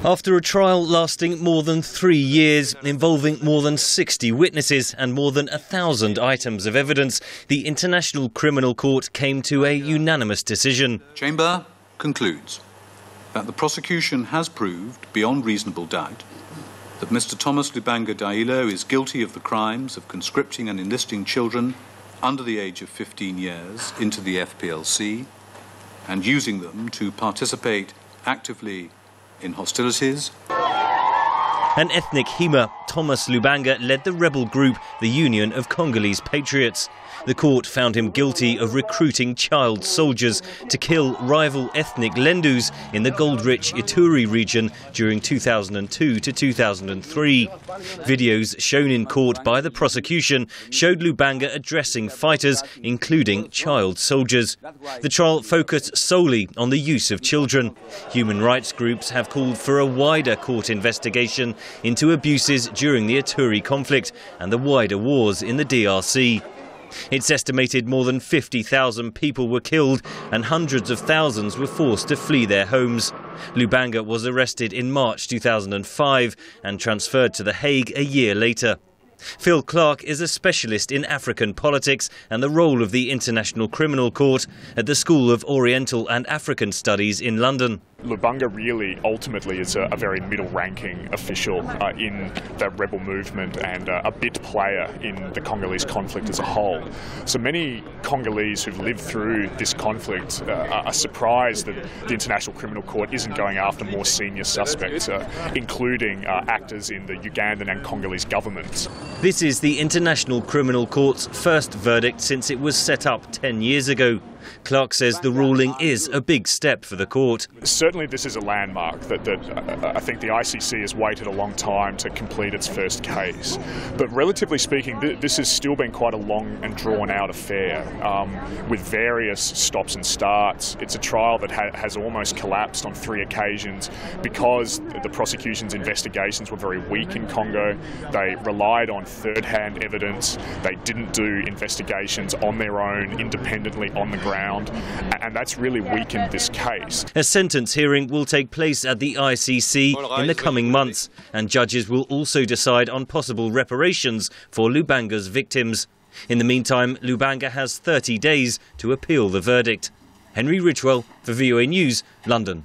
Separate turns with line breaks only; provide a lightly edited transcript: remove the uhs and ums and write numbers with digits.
After a trial lasting more than 3 years, involving more than 60 witnesses and more than 1,000 items of evidence, the International Criminal Court came to a unanimous decision.
Chamber concludes that the prosecution has proved beyond reasonable doubt that Mr. Thomas Lubanga Dailo is guilty of the crimes of conscripting and enlisting children under the age of 15 years into the FPLC and using them to participate actively in hostilities.
An ethnic Hema, Thomas Lubanga led the rebel group, the Union of Congolese Patriots. The court found him guilty of recruiting child soldiers to kill rival ethnic Lendus in the gold-rich Ituri region during 2002 to 2003. Videos shown in court by the prosecution showed Lubanga addressing fighters, including child soldiers. The trial focused solely on the use of children. Human rights groups have called for a wider court investigation into abuses during the Ituri conflict and the wider wars in the DRC. It's estimated more than 50,000 people were killed and hundreds of thousands were forced to flee their homes. Lubanga was arrested in March 2005 and transferred to The Hague a year later. Phil Clark is a specialist in African politics and the role of the International Criminal Court at the School of Oriental and African Studies in London.
Lubanga really ultimately is a very middle-ranking official in the rebel movement and a bit player in the Congolese conflict as a whole. So many Congolese who've lived through this conflict are surprised that the International Criminal Court isn't going after more senior suspects, including actors in the Ugandan and Congolese governments.
This is the International Criminal Court's first verdict since it was set up 10 years ago. Clark says the ruling is a big step for the court.
Certainly this is a landmark that I think the ICC has waited a long time to complete its first case. But relatively speaking, this has still been quite a long and drawn-out affair with various stops and starts. It's a trial that has almost collapsed on 3 occasions because the prosecution's investigations were very weak in Congo. They relied on third-hand evidence. They didn't do investigations on their own, independently on the ground. And that's really weakened this case.
A sentence hearing will take place at the ICC in the coming months, and judges will also decide on possible reparations for Lubanga's victims. In the meantime, Lubanga has 30 days to appeal the verdict. Henry Ridgwell for VOA News, London.